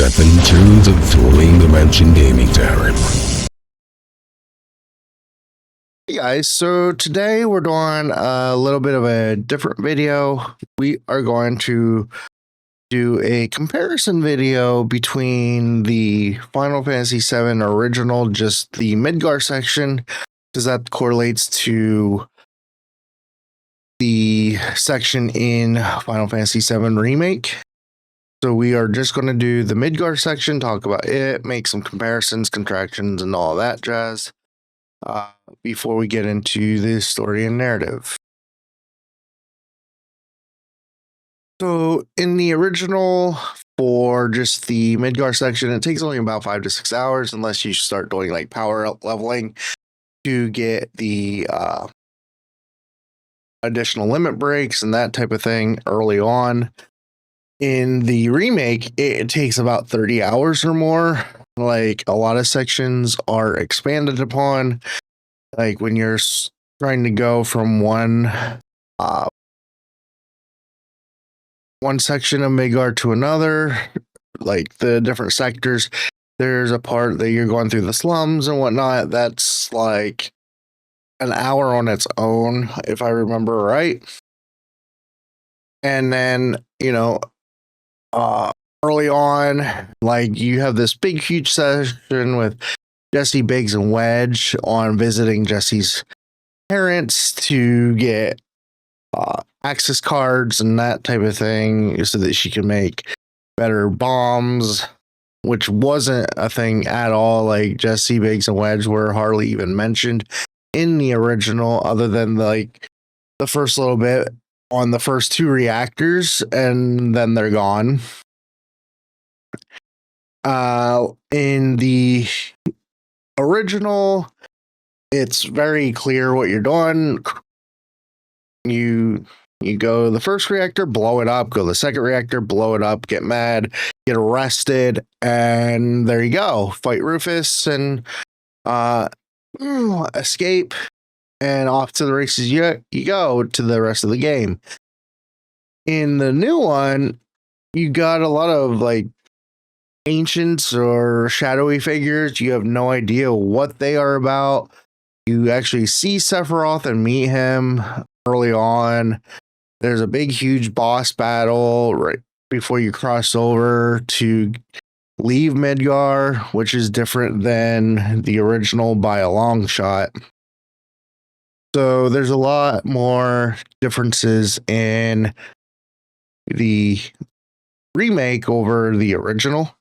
Step into the Dueling Dimension Gaming Tavern. Hey guys, so today we're doing a little bit of a different video. We are going to do a comparison video between the Final Fantasy VII original, just the Midgar section, because that correlates to the section in Final Fantasy VII Remake. So we are just going to do the Midgar section, talk about it, make some comparisons, contractions, and all that jazz before we get into the story and narrative. So in the original, for just the Midgar section, it takes only about 5 to 6 hours unless you start doing like power leveling to get the additional limit breaks and that type of thing early on. In the remake, it takes about 30 hours or more. Like a lot of sections are expanded upon. Like when you're trying to go from one section of Midgar to another, like the different sectors, there's a part that you're going through the slums and whatnot. That's like an hour on its own, if I remember right. And then, early on, like you have this big, huge session with Jesse, Biggs, and Wedge on visiting Jesse's parents to get access cards and that type of thing so that she can make better bombs, which wasn't a thing at all. Like Jesse, Biggs, and Wedge were hardly even mentioned in the original, other than like the first little bit on the first 2 reactors, and then they're gone. In the original, it's very clear what you're doing. You go to the first reactor, blow it up, go to the second reactor, blow it up, get mad, get arrested, and there you go. Fight Rufus and escape, and off to the races you go to the rest of the game. In the new one, you got a lot of like ancients or shadowy figures. You have no idea what they are about. You actually see Sephiroth and meet him early on. There's a big, huge boss battle right before you cross over to leave Midgar, which is different than the original by a long shot. So there's a lot more differences in the remake over the original.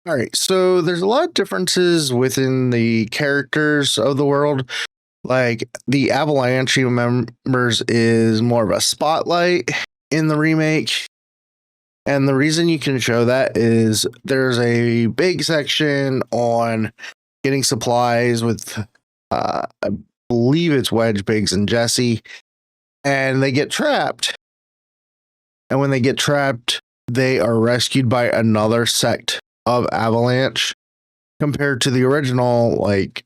All right, so there's a lot of differences within the characters of the world. Like the Avalanche members is more of a spotlight in the remake. And the reason you can show that is there's a big section on getting supplies with, I believe it's Wedge, Biggs, and Jesse. And they get trapped. And when they get trapped, they are rescued by another sect of Avalanche. Compared to the original, like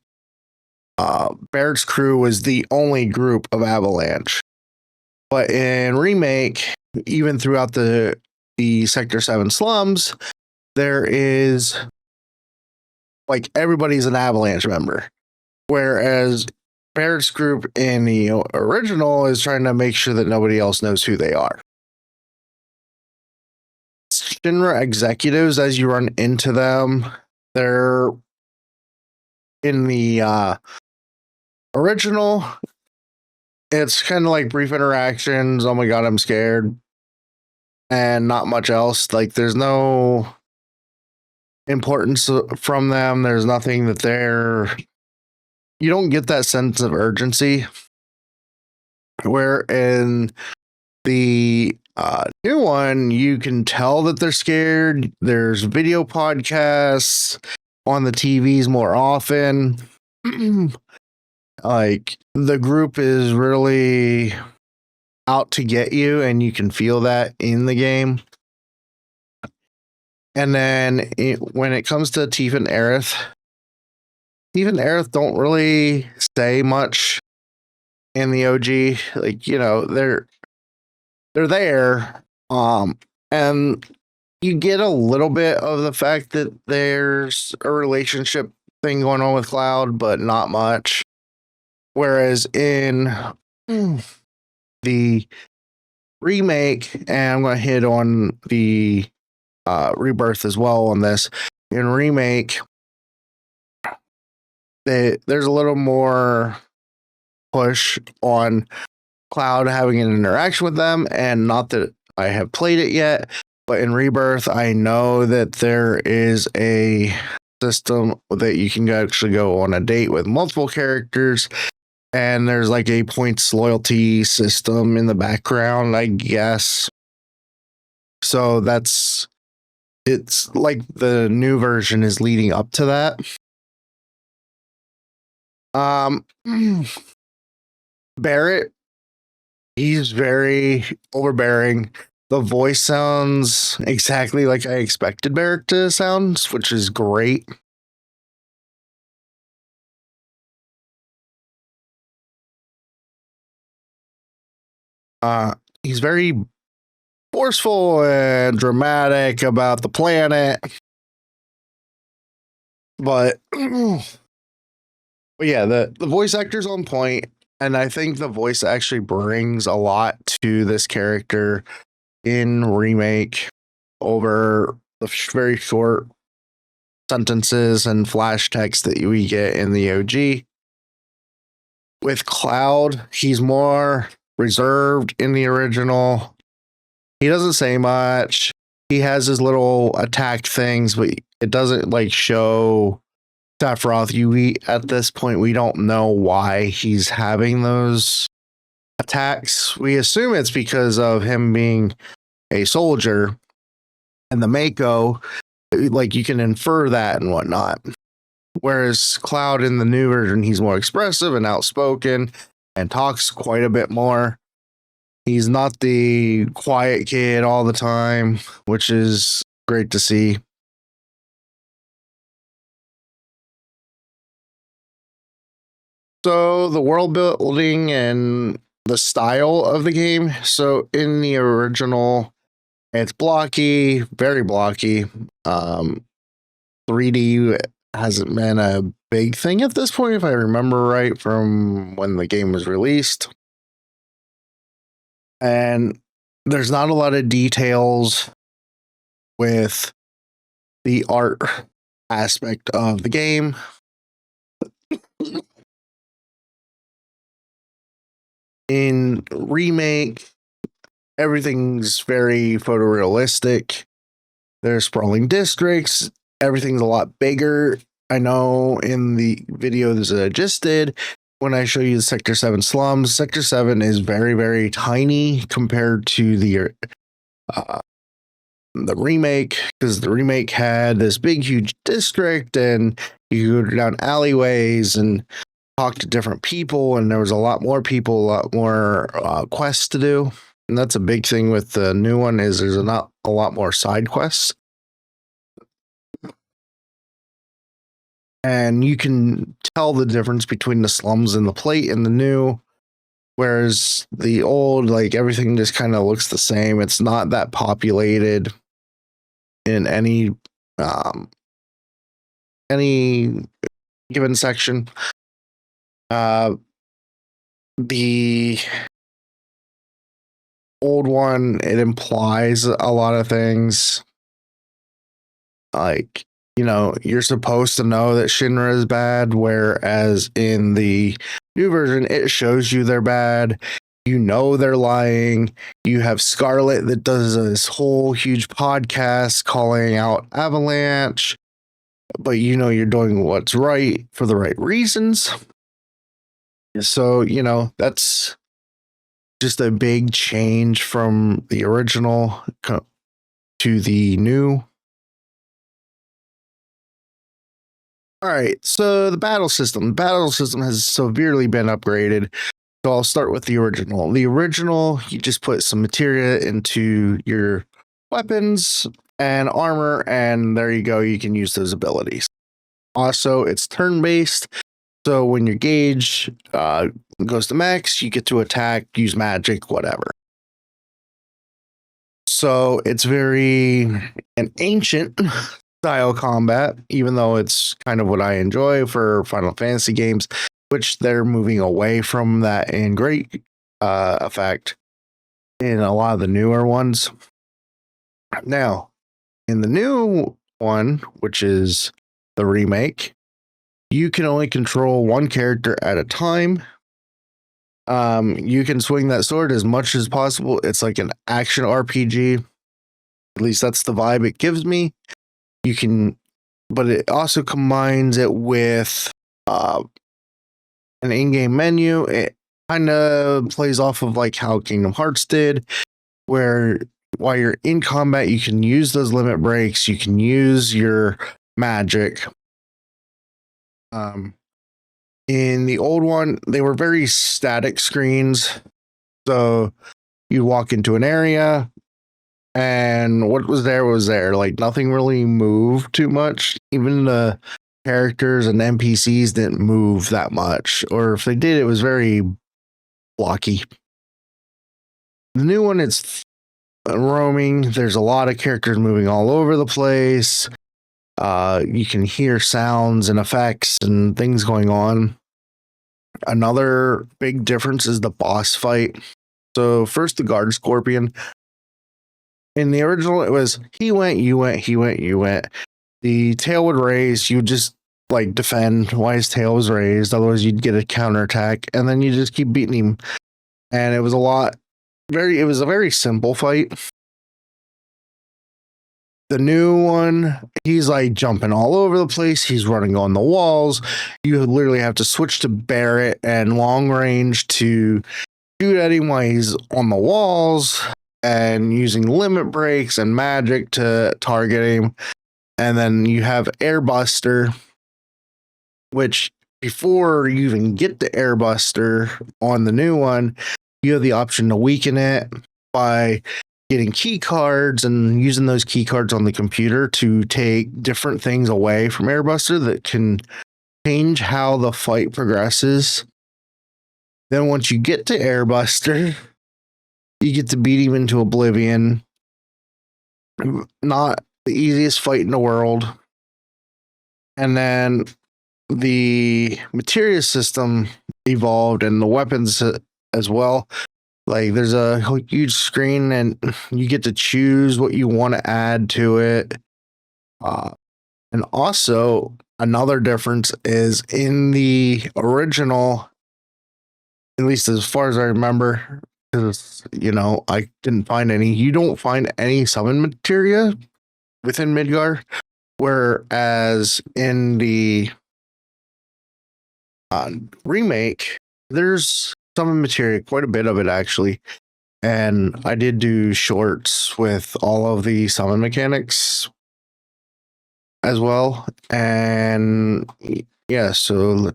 Barrett's crew was the only group of Avalanche. But in Remake, even throughout the Sector 7 slums, there is like everybody's an Avalanche member. Whereas Barrett's group in the original is trying to make sure that nobody else knows who they are. Shinra executives, as you run into them, they're in the original, it's kind of like brief interactions. Oh my god, I'm scared. And not much else. Like there's no importance from them. There's nothing that you don't get that sense of urgency. Where in the new one, you can tell that they're scared. There's video podcasts on the TVs more often. Like the group is really out to get you, and you can feel that in the game. And then when it comes to Tifa and Aerith don't really say much in the OG. Like, they're there, And you get a little bit of the fact that there's a relationship thing going on with Cloud, but not much. Whereas in the remake, and I'm going to hit on the rebirth as well on this. In remake, there's a little more push on Cloud having an interaction with them, and not that I have played it yet, but in rebirth, I know that there is a system that you can actually go on a date with multiple characters, and there's like a points loyalty system in the background, I guess. So it's like the new version is leading up to that. Barrett, he's very overbearing. The voice sounds exactly like I expected Barrett to sound, which is great. He's very forceful and dramatic about the planet. But yeah, the voice actor's on point, and I think the voice actually brings a lot to this character in remake over the very short sentences and flash text that we get in the OG. With Cloud, he's more reserved in the original. He doesn't say much. He has his little attack things, but it doesn't like show Sephiroth. At this point, we don't know why he's having those attacks. We assume it's because of him being a soldier, and the Mako, like you can infer that and whatnot. Whereas Cloud in the new version, he's more expressive and outspoken and talks quite a bit more. He's not the quiet kid all the time, which is great to see. So the world building and the style of the game. So in the original, it's blocky, very blocky. 3D hasn't been a big thing at this point, if I remember right, from when the game was released. And there's not a lot of details with the art aspect of the game. In remake, everything's very photorealistic. There's sprawling districts. Everything's a lot bigger. I know in the video that I just did, when I show you the Sector 7 slums, Sector 7 is very, very tiny compared to the remake, because the remake had this big, huge district, and you go down alleyways and talk to different people, and there was a lot more people, a lot more quests to do. And that's a big thing with the new one, is there's not a lot more side quests. And you can tell the difference between the slums and the plate and the new, whereas the old, like everything just kind of looks the same. It's not that populated in any given section. The old one, it implies a lot of things, like, you know, you're supposed to know that Shinra is bad, whereas in the new version, it shows you they're bad. You know they're lying. You have Scarlet that does this whole huge podcast calling out Avalanche, but you know you're doing what's right for the right reasons. So, you know, that's just a big change from the original to the new. All right, so the battle system. The battle system has severely been upgraded. So I'll start with the original. The original, you just put some materia into your weapons and armor, and there you go. You can use those abilities. Also, it's turn-based. So when your gauge goes to max, you get to attack, use magic, whatever. So it's very an ancient style combat, even though it's kind of what I enjoy for Final Fantasy games, which they're moving away from that in great effect in a lot of the newer ones. Now, in the new one, which is the remake, you can only control one character at a time. You can swing that sword as much as possible. It's like an action RPG. At least that's the vibe it gives me. You can, but it also combines it with an in-game menu. It kind of plays off of like how Kingdom Hearts did, where while you're in combat, you can use those limit breaks, you can use your magic. In the old one, they were very static screens. So you walk into an area, and what was there was there. Like nothing really moved too much. Even the characters and NPCs didn't move that much, or if they did, it was very blocky. The new one, it's roaming. There's a lot of characters moving all over the place. You can hear sounds and effects and things going on. Another big difference is the boss fight. So first, the guard scorpion. In the original, it was he went, you went, he went, you went. The tail would raise. You would just like defend while his tail was raised. Otherwise, you'd get a counterattack, and then you just keep beating him. And it was it was a very simple fight. The new one, he's like jumping all over the place. He's running on the walls. You literally have to switch to Barrett and long range to shoot at him while he's on the walls and using limit breaks and magic to target him. And then you have Airbuster, which before you even get the Airbuster on the new one, you have the option to weaken it by getting key cards and using those key cards on the computer to take different things away from Airbuster that can change how the fight progresses. Then once you get to Airbuster, you get to beat him into oblivion. Not the easiest fight in the world. And then the materia system evolved and the weapons as well. Like there's a huge screen and you get to choose what you want to add to it. And also another difference is in the original, at least as far as I remember, because I didn't find any. You don't find any summon materia within Midgar, whereas in the remake, there's summon materia, quite a bit of it actually. And I did do shorts with all of the summon mechanics as well. And yeah, so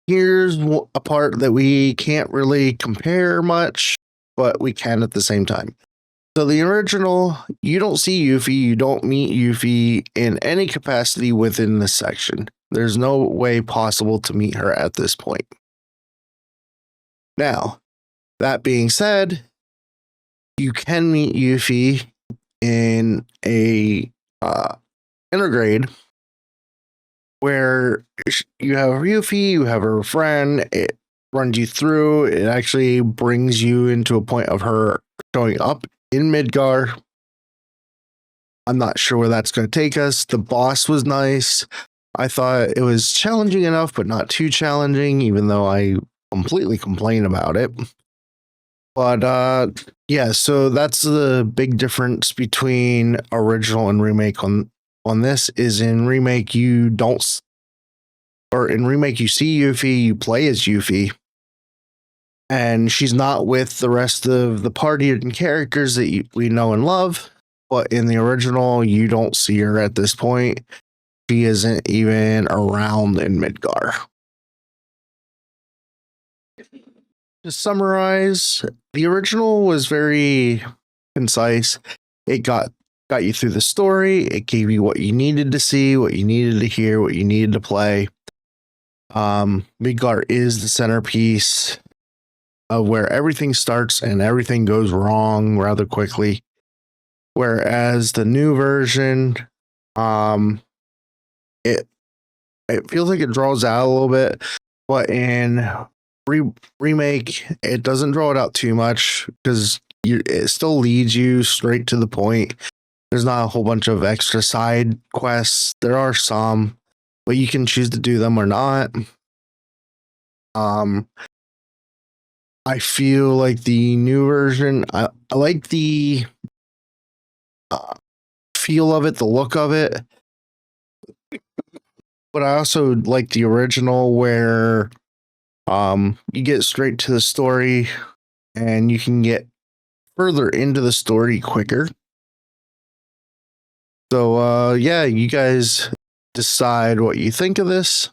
here's a part that we can't really compare much, but we can at the same time. So the original, you don't see Yuffie, you don't meet Yuffie in any capacity within this section. There's no way possible to meet her at this point. Now, that being said, you can meet Yuffie in a intergrade where you have Yuffie, you have her friend, it runs you through, it actually brings you into a point of her showing up in Midgar. I'm not sure where that's going to take us. The boss was nice. I thought it was challenging enough, but not too challenging, even though I completely complain about it. But yeah, so that's the big difference between original and remake on this is in remake you don't, or in remake you see Yuffie, you play as Yuffie, and she's not with the rest of the party and characters that we know and love. But in the original, you don't see her at this point. She isn't even around in Midgar. To summarize, the original was very concise. It got you through the story. It gave you what you needed to see, what you needed to hear, what you needed to play. Midgar is the centerpiece. of where everything starts and everything goes wrong rather quickly. Whereas the new version, it it feels like it draws out a little bit, but in remake, it doesn't draw it out too much because it still leads you straight to the point. There's not a whole bunch of extra side quests. There are some, but you can choose to do them or not. I feel like the new version, I like the feel of it, the look of it, but I also like the original where you get straight to the story and you can get further into the story quicker. So yeah, you guys decide what you think of this.